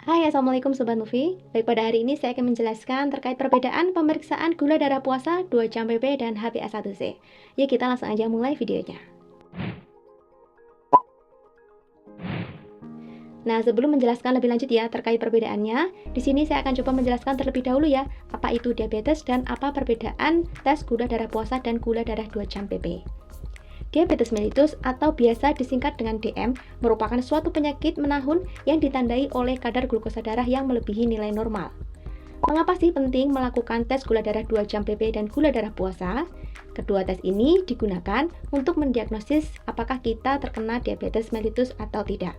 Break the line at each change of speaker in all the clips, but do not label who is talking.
Hai, Assalamualaikum Sobat Nufi. Baik, pada hari ini saya akan menjelaskan terkait perbedaan pemeriksaan gula darah puasa 2 jam PP dan HbA1c. Yuk kita langsung aja mulai videonya. Nah, sebelum menjelaskan lebih lanjut ya terkait perbedaannya, di sini saya akan coba menjelaskan terlebih dahulu ya, apa itu diabetes dan apa perbedaan tes gula darah puasa dan gula darah 2 jam PP. Diabetes mellitus atau biasa disingkat dengan DM merupakan suatu penyakit menahun yang ditandai oleh kadar glukosa darah yang melebihi nilai normal. Mengapa sih penting melakukan tes gula darah 2 jam PP dan gula darah puasa? Kedua tes ini digunakan untuk mendiagnosis apakah kita terkena diabetes mellitus atau tidak.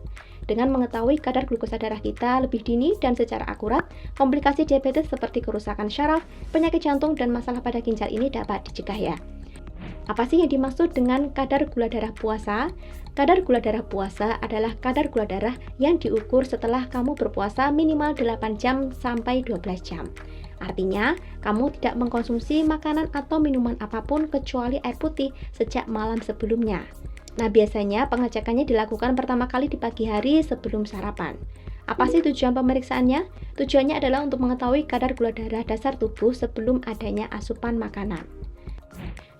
Dengan mengetahui kadar glukosa darah kita lebih dini dan secara akurat, komplikasi diabetes seperti kerusakan syaraf, penyakit jantung, dan masalah pada ginjal ini dapat dicegah ya. Apa sih yang dimaksud dengan kadar gula darah puasa? Kadar gula darah puasa adalah kadar gula darah yang diukur setelah kamu berpuasa minimal 8 jam sampai 12 jam. Artinya, kamu tidak mengkonsumsi makanan atau minuman apapun kecuali air putih sejak malam sebelumnya. Nah, biasanya pengecekannya dilakukan pertama kali di pagi hari sebelum sarapan. Apa sih tujuan pemeriksaannya? Tujuannya adalah untuk mengetahui kadar gula darah dasar tubuh sebelum adanya asupan makanan.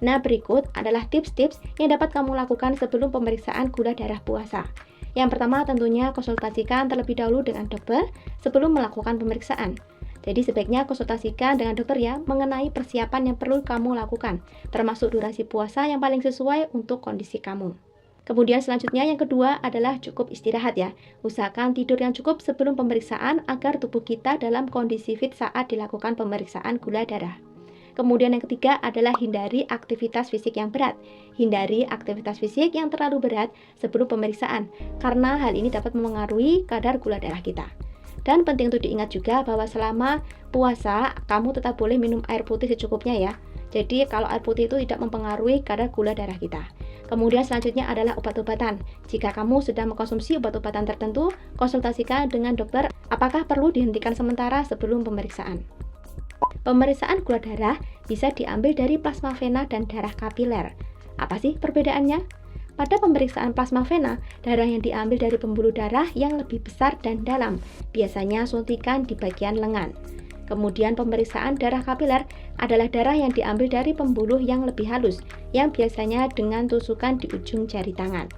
Nah, berikut adalah tips-tips yang dapat kamu lakukan sebelum pemeriksaan gula darah puasa. Yang pertama, tentunya konsultasikan terlebih dahulu dengan dokter sebelum melakukan pemeriksaan. Jadi sebaiknya konsultasikan dengan dokter ya mengenai persiapan yang perlu kamu lakukan, termasuk durasi puasa yang paling sesuai untuk kondisi kamu. Kemudian selanjutnya yang kedua adalah cukup istirahat ya. Usahakan tidur yang cukup sebelum pemeriksaan agar tubuh kita dalam kondisi fit saat dilakukan pemeriksaan gula darah. Kemudian yang ketiga adalah hindari aktivitas fisik yang berat. Hindari aktivitas fisik yang terlalu berat sebelum pemeriksaan, karena hal ini dapat memengaruhi kadar gula darah kita. Dan penting untuk diingat juga bahwa selama puasa, kamu tetap boleh minum air putih secukupnya ya. Jadi kalau air putih itu tidak mempengaruhi kadar gula darah kita. Kemudian selanjutnya adalah obat-obatan. Jika kamu sudah mengkonsumsi obat-obatan tertentu, konsultasikan dengan dokter apakah perlu dihentikan sementara sebelum pemeriksaan. Pemeriksaan gula darah bisa diambil dari plasma vena dan darah kapiler. Apa sih perbedaannya? Pada pemeriksaan plasma vena, darah yang diambil dari pembuluh darah yang lebih besar dan dalam, biasanya suntikan di bagian lengan. Kemudian pemeriksaan darah kapiler adalah darah yang diambil dari pembuluh yang lebih halus, yang biasanya dengan tusukan di ujung jari tangan.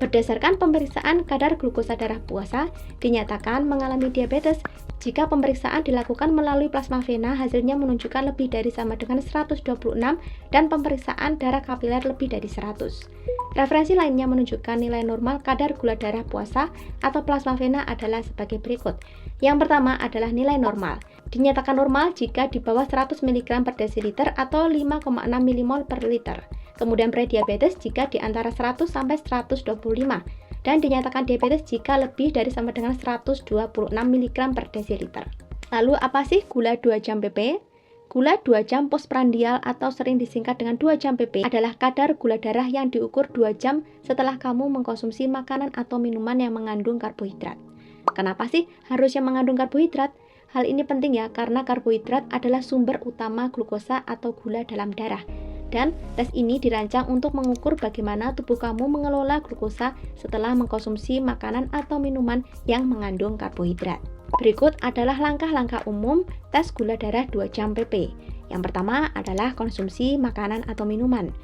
Berdasarkan pemeriksaan kadar glukosa darah puasa, dinyatakan mengalami diabetes jika pemeriksaan dilakukan melalui plasma vena hasilnya menunjukkan lebih dari sama dengan 126 dan pemeriksaan darah kapiler lebih dari 100. Referensi lainnya menunjukkan nilai normal kadar gula darah puasa atau plasma vena adalah sebagai berikut. Yang pertama adalah nilai normal. Dinyatakan normal jika di bawah 100 mg per desiliter atau 5,6 mmol per liter. Kemudian prediabetes jika di antara 100 sampai 125 dan dinyatakan diabetes jika lebih dari sama dengan 126 mg per desiliter. Lalu apa sih gula 2 jam PP? Gula 2 jam postprandial atau sering disingkat dengan 2 jam PP adalah kadar gula darah yang diukur 2 jam setelah kamu mengkonsumsi makanan atau minuman yang mengandung karbohidrat. Kenapa sih harusnya mengandung karbohidrat? Hal ini penting ya karena karbohidrat adalah sumber utama glukosa atau gula dalam darah. Dan tes ini dirancang untuk mengukur bagaimana tubuh kamu mengelola glukosa setelah mengkonsumsi makanan atau minuman yang mengandung karbohidrat. Berikut adalah langkah-langkah umum tes gula darah 2 jam PP. Yang pertama adalah konsumsi makanan atau minuman.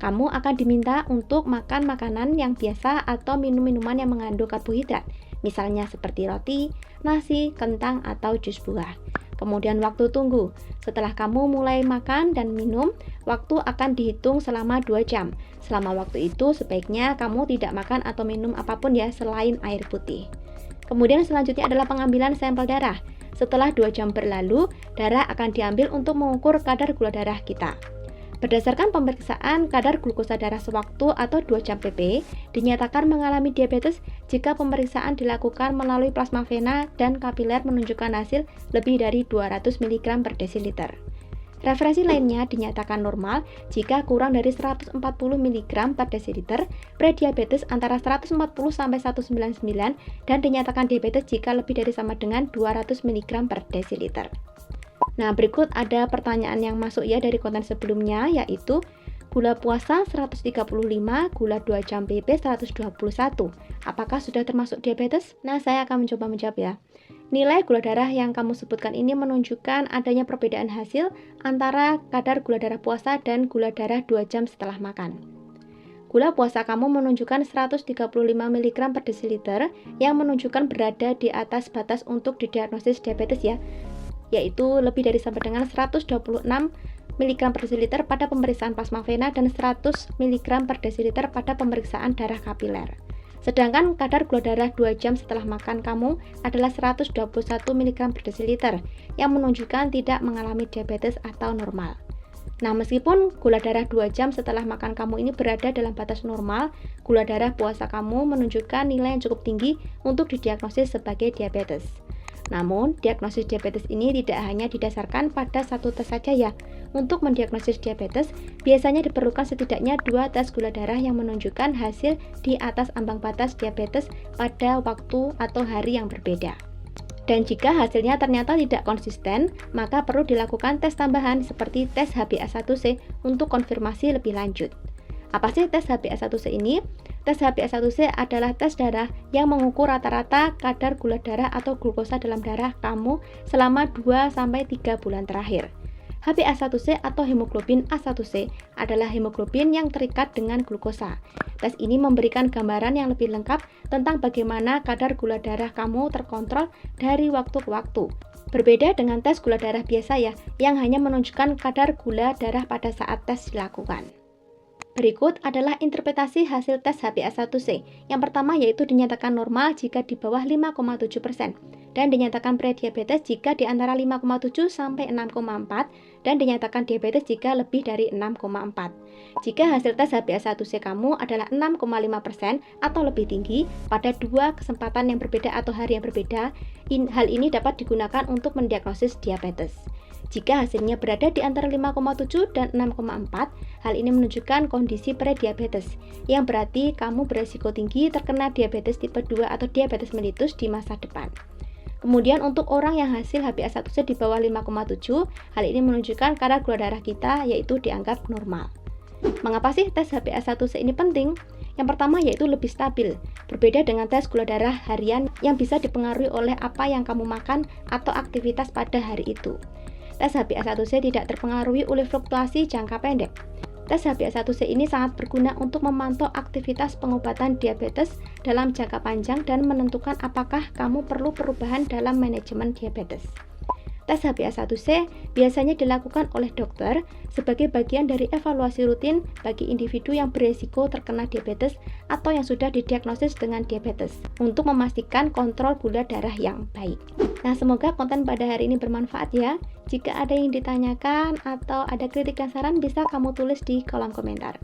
Kamu akan diminta untuk makan makanan yang biasa atau minum minuman yang mengandung karbohidrat, misalnya seperti roti, nasi, kentang, atau jus buah. Kemudian waktu tunggu. Setelah kamu mulai makan dan minum, waktu akan dihitung selama 2 jam. Selama waktu itu sebaiknya kamu tidak makan atau minum apapun ya selain air putih. Kemudian selanjutnya adalah pengambilan sampel darah. Setelah 2 jam berlalu, darah akan diambil untuk mengukur kadar gula darah kita. Berdasarkan pemeriksaan kadar glukosa darah sewaktu atau 2 jam PP, dinyatakan mengalami diabetes jika pemeriksaan dilakukan melalui plasma vena dan kapiler menunjukkan hasil lebih dari 200 mg per desiliter. Referensi lainnya dinyatakan normal jika kurang dari 140 mg per desiliter, prediabetes antara 140 sampai 199 dan dinyatakan diabetes jika lebih dari sama dengan 200 mg per desiliter. Nah, berikut ada pertanyaan yang masuk ya dari konten sebelumnya, yaitu Gula puasa 135, gula 2 jam PP 121. Apakah sudah termasuk diabetes? Nah, saya akan mencoba menjawab ya. Nilai gula darah yang kamu sebutkan ini menunjukkan adanya perbedaan hasil antara kadar gula darah puasa dan gula darah 2 jam setelah makan. Gula puasa kamu menunjukkan 135 mg per desiliter yang menunjukkan berada di atas batas untuk didiagnosis diabetes ya, yaitu lebih dari sampai dengan 126 mg per desiliter pada pemeriksaan plasma vena dan 100 mg per desiliter pada pemeriksaan darah kapiler. Sedangkan kadar gula darah 2 jam setelah makan kamu adalah 121 mg per desiliter yang menunjukkan tidak mengalami diabetes atau normal. Nah, meskipun gula darah 2 jam setelah makan kamu ini berada dalam batas normal, gula darah puasa kamu menunjukkan nilai yang cukup tinggi untuk didiagnosis sebagai diabetes. Namun, diagnosis diabetes ini tidak hanya didasarkan pada satu tes saja ya. Untuk mendiagnosis diabetes, biasanya diperlukan setidaknya 2 tes gula darah yang menunjukkan hasil di atas ambang batas diabetes pada waktu atau hari yang berbeda. Dan jika hasilnya ternyata tidak konsisten, maka perlu dilakukan tes tambahan seperti tes HbA1c untuk konfirmasi lebih lanjut. Apa sih tes HbA1c ini? Tes HbA1c adalah tes darah yang mengukur rata-rata kadar gula darah atau glukosa dalam darah kamu selama 2-3 bulan terakhir. HbA1c atau hemoglobin A1c adalah hemoglobin yang terikat dengan glukosa. Tes ini memberikan gambaran yang lebih lengkap tentang bagaimana kadar gula darah kamu terkontrol dari waktu ke waktu. Berbeda dengan tes gula darah biasa ya, yang hanya menunjukkan kadar gula darah pada saat tes dilakukan. Berikut adalah interpretasi hasil tes HbA1c. Yang pertama yaitu dinyatakan normal jika di bawah 5,7% dan dinyatakan prediabetes jika di antara 5,7 sampai 6,4 dan dinyatakan diabetes jika lebih dari 6,4. Jika hasil tes HbA1c kamu adalah 6,5% atau lebih tinggi pada 2 kesempatan yang berbeda atau hari yang berbeda, hal ini dapat digunakan untuk mendiagnosis diabetes. Jika hasilnya berada di antara 5,7 dan 6,4, hal ini menunjukkan kondisi prediabetes, yang berarti kamu beresiko tinggi terkena diabetes tipe 2 atau diabetes mellitus di masa depan. Kemudian untuk orang yang hasil HbA1c di bawah 5,7, hal ini menunjukkan kadar gula darah kita yaitu dianggap normal. Mengapa sih tes HbA1c ini penting? Yang pertama yaitu lebih stabil, berbeda dengan tes gula darah harian yang bisa dipengaruhi oleh apa yang kamu makan atau aktivitas pada hari itu. Tes HbA1c tidak terpengaruhi oleh fluktuasi jangka pendek. Tes HbA1c ini sangat berguna untuk memantau aktivitas pengobatan diabetes dalam jangka panjang dan menentukan apakah kamu perlu perubahan dalam manajemen diabetes. Tes HbA1c biasanya dilakukan oleh dokter sebagai bagian dari evaluasi rutin bagi individu yang beresiko terkena diabetes atau yang sudah didiagnosis dengan diabetes untuk memastikan kontrol gula darah yang baik. Nah, semoga konten pada hari ini bermanfaat ya. Jika ada yang ditanyakan atau ada kritik dan saran bisa kamu tulis di kolom komentar.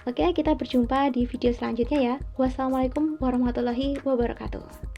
Oke, kita berjumpa di video selanjutnya ya. Wassalamualaikum warahmatullahi wabarakatuh.